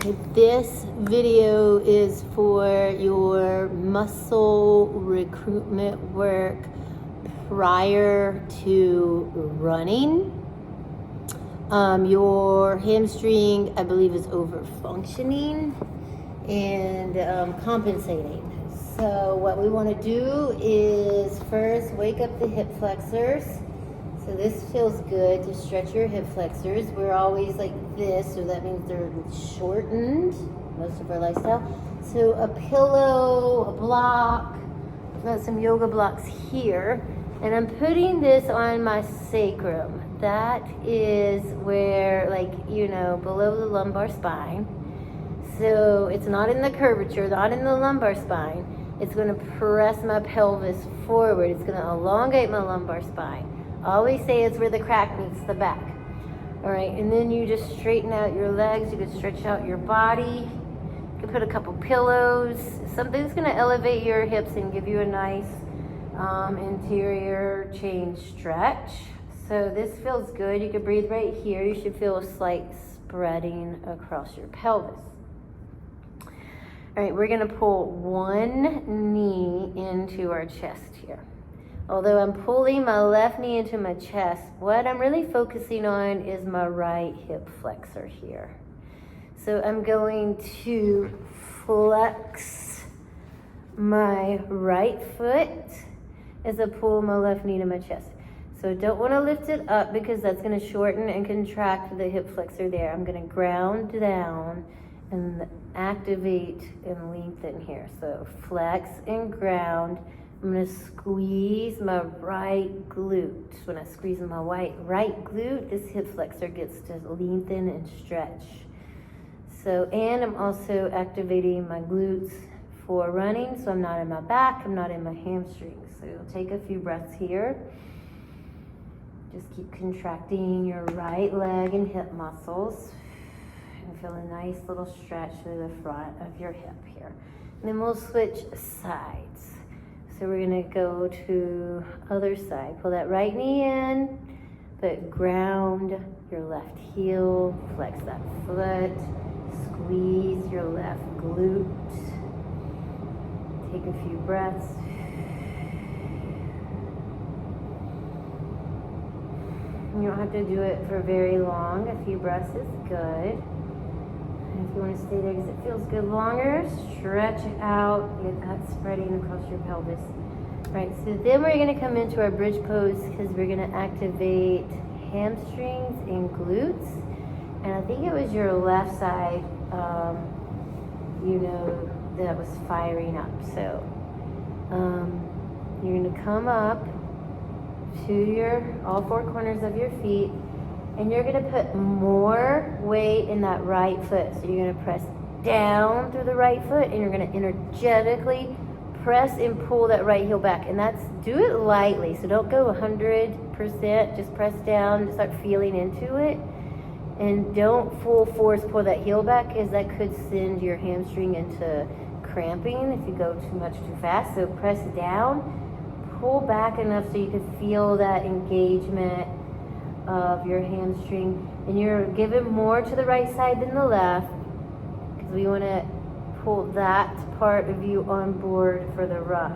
This video is for your muscle recruitment work prior to running. Your hamstring, I believe, is over functioning and compensating. So what we want to do is first wake up the hip flexors. So this feels good to stretch your hip flexors. We're always like this, so that means they're shortened most of our lifestyle. So a pillow, a block, I've got some yoga blocks here, and I'm putting this on my sacrum. That is where, like, you know, below the lumbar spine. So it's not in the curvature, not in the lumbar spine. It's going to press my pelvis forward. It's going to elongate my lumbar spine. I always say it's where the crack meets the back. All right, and then you just straighten out your legs. You can stretch out your body. You can put a couple pillows. Something's going to elevate your hips and give you a nice interior chain stretch. So this feels good. You can breathe right here. You should feel a slight spreading across your pelvis. All right, we're going to pull one knee into our chest here. Although I'm pulling my left knee into my chest, what I'm really focusing on is my right hip flexor here. So I'm going to flex my right foot as I pull my left knee to my chest. So I don't want to lift it up because that's going to shorten and contract the hip flexor there. I'm going to ground down and activate and lengthen here. So flex and ground. I'm going to squeeze my right glute. When I squeeze my right glute, this hip flexor gets to lengthen and stretch. So, and I'm also activating my glutes for running, so I'm not in my back, I'm not in my hamstrings. So you'll take a few breaths here. Just keep contracting your right leg and hip muscles. And feel a nice little stretch through the front of your hip here. And then we'll switch sides. So we're gonna go to other side. Pull that right knee in, but ground your left heel, flex that foot, squeeze your left glute. Take a few breaths. You don't have to do it for very long. A few breaths is good. And if you want to stay there because it feels good longer, stretch out, get that spreading across your pelvis. All right, so then we're going to come into our bridge pose because we're going to activate hamstrings and glutes. And I think it was your left side, that was firing up. So you're going to come up to all four corners of your feet. And you're going to put more weight in that right foot. So you're going to press down through the right foot and you're going to energetically press and pull that right heel back. And do it lightly. So don't go 100%. Just press down and start feeling into it. And don't full force pull that heel back, because that could send your hamstring into cramping if you go too fast. So press down, pull back enough so you can feel that engagement of your hamstring, and you're giving more to the right side than the left because we want to pull that part of you on board for the run.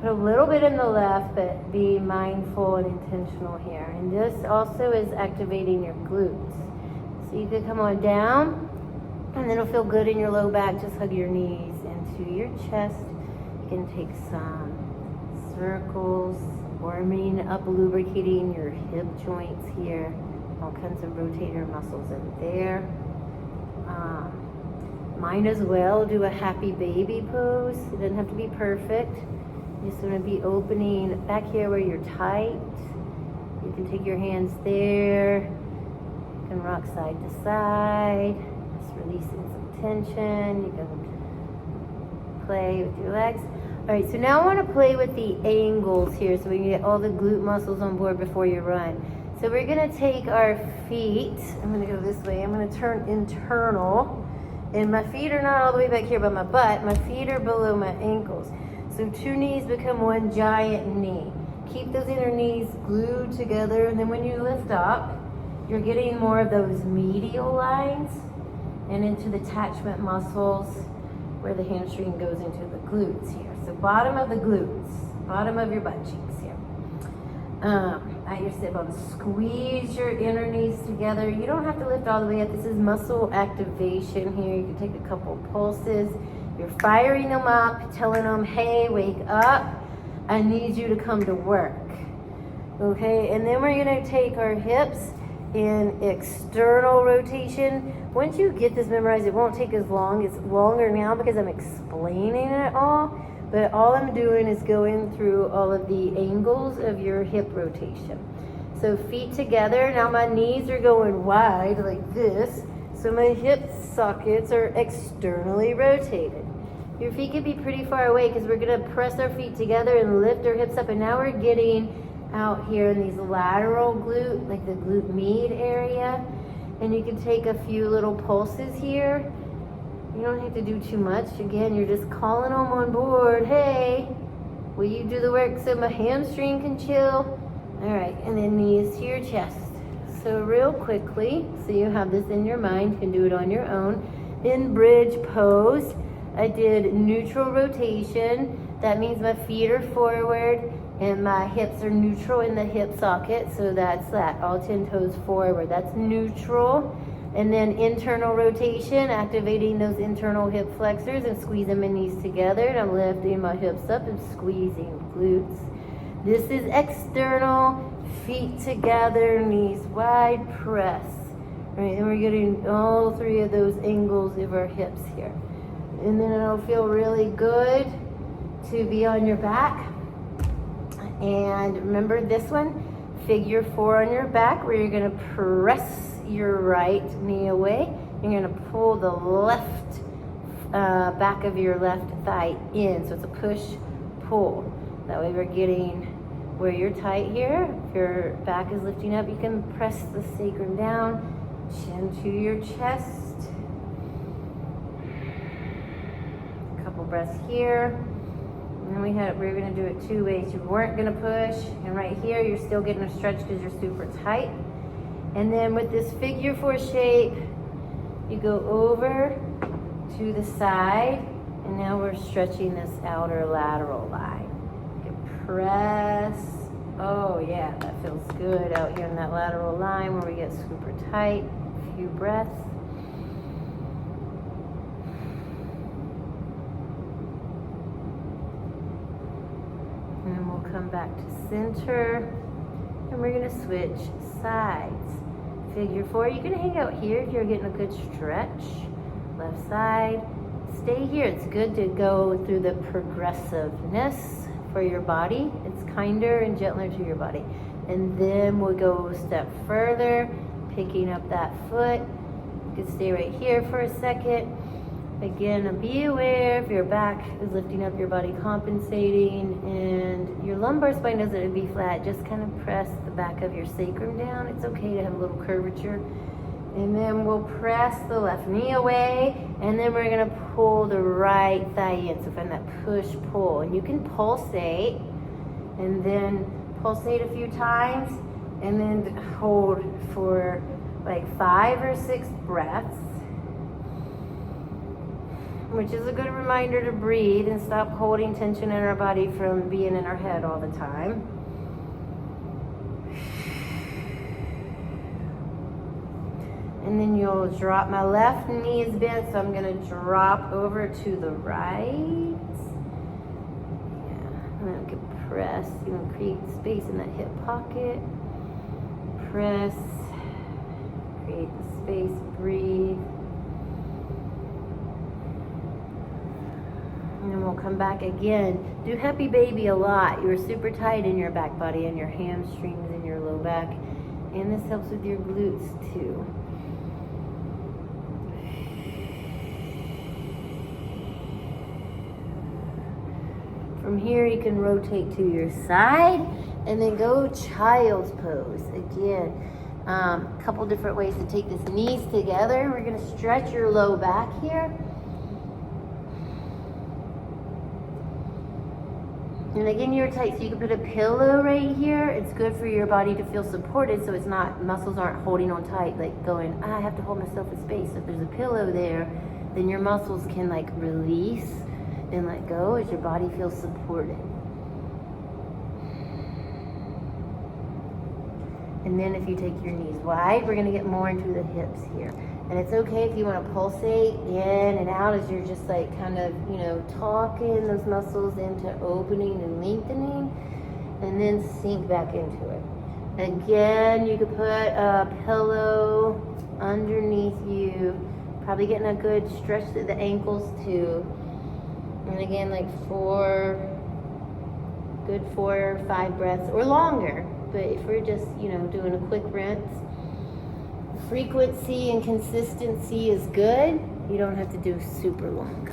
Put a little bit in the left, but be mindful and intentional here. And this also is activating your glutes. So you could come on down, and then it'll feel good in your low back. Just hug your knees into your chest. You can take some circles, warming up, lubricating your hip joints here. All kinds of rotator muscles in there. Might as well do a happy baby pose. It doesn't have to be perfect. You just want to be opening back here where you're tight. You can take your hands there. You can rock side to side. Just releasing some tension. You can play with your legs. All right, so now I want to play with the angles here so we can get all the glute muscles on board before you run. So we're going to take our feet. I'm going to go this way. I'm going to turn internal. And my feet are not all the way back here by my butt. My feet are below my ankles. So two knees become one giant knee. Keep those inner knees glued together. And then when you lift up, you're getting more of those medial lines. and into the attachment muscles where the hamstring goes into the glutes here. So bottom of the glutes, bottom of your butt cheeks here. At your sit bones, squeeze your inner knees together. You don't have to lift all the way up. This is muscle activation here. You can take a couple pulses. You're firing them up, telling them, hey, wake up. I need you to come to work. Okay, and then we're gonna take our hips in external rotation. Once you get this memorized, it won't take as long. It's longer now because I'm explaining it all. But all I'm doing is going through all of the angles of your hip rotation. So feet together. Now my knees are going wide like this. So my hip sockets are externally rotated. Your feet can be pretty far away because we're going to press our feet together and lift our hips up. And now we're getting out here in these lateral glute, like the glute med area. And you can take a few little pulses here. You don't have to do too much. Again, you're just calling them on board. Hey, will you do the work so my hamstring can chill? All right, and then knees to your chest. So real quickly, so you have this in your mind, you can do it on your own. In bridge pose, I did neutral rotation. That means my feet are forward and my hips are neutral in the hip socket. So that's that, all 10 toes forward. That's neutral. And then internal rotation, activating those internal hip flexors and squeezing my knees together. And I'm lifting my hips up and squeezing glutes. This is external, feet together, knees wide, press. Right, and we're getting all three of those angles of our hips here. And then it'll feel really good to be on your back. And remember this one, figure 4 on your back, where you're gonna press your right knee away. You're gonna pull the left back of your left thigh in. So it's a push-pull. That way we're getting where you're tight here. If your back is lifting up, you can press the sacrum down, chin to your chest. A couple breaths here. And then we're gonna do it 2 ways. You weren't gonna push, and right here you're still getting a stretch because you're super tight. And then with this figure 4 shape, you go over to the side, and now we're stretching this outer lateral line. You can press. Oh yeah, that feels good out here in that lateral line where we get super tight. A few breaths. And then we'll come back to center, and we're gonna switch sides. Figure 4, you can hang out here if you're getting a good stretch. Left side, stay here. It's good to go through the progressiveness for your body. It's kinder and gentler to your body. And then we'll go a step further, picking up that foot. You can stay right here for a second. Again, be aware if your back is lifting up your body, compensating, and your lumbar spine doesn't be flat. Just kind of press the back of your sacrum down. It's okay to have a little curvature. And then we'll press the left knee away, and then we're gonna pull the right thigh in. So find that push-pull. And you can pulsate, and then pulsate a few times, and then hold for like 5 or 6 breaths. Which is a good reminder to breathe and stop holding tension in our body from being in our head all the time. And then you'll drop, my left knee is bent, so I'm gonna drop over to the right. Yeah, and then I can press, you know, create space in that hip pocket. Press, create the space, breathe. And then we'll come back again. Do happy baby a lot. You're super tight in your back body and your hamstrings and your low back. And this helps with your glutes too. From here you can rotate to your side and then go child's pose. Again, a couple different ways to take this, knees together. We're gonna stretch your low back here. And again, you're tight, so you can put a pillow right here. It's good for your body to feel supported, so it's not, muscles aren't holding on tight, like going, I have to hold myself in space. If there's a pillow there, then your muscles can like release and let go as your body feels supported. And then if you take your knees wide, we're gonna get more into the hips here. And it's okay if you wanna pulsate in and out as you're just like kind of, you know, talking those muscles into opening and lengthening, and then sink back into it. Again, you could put a pillow underneath you, probably getting a good stretch through the ankles too. And again, like 4 or 5 breaths or longer. But if we're just, you know, doing a quick rinse, frequency and consistency is good. You don't have to do super long.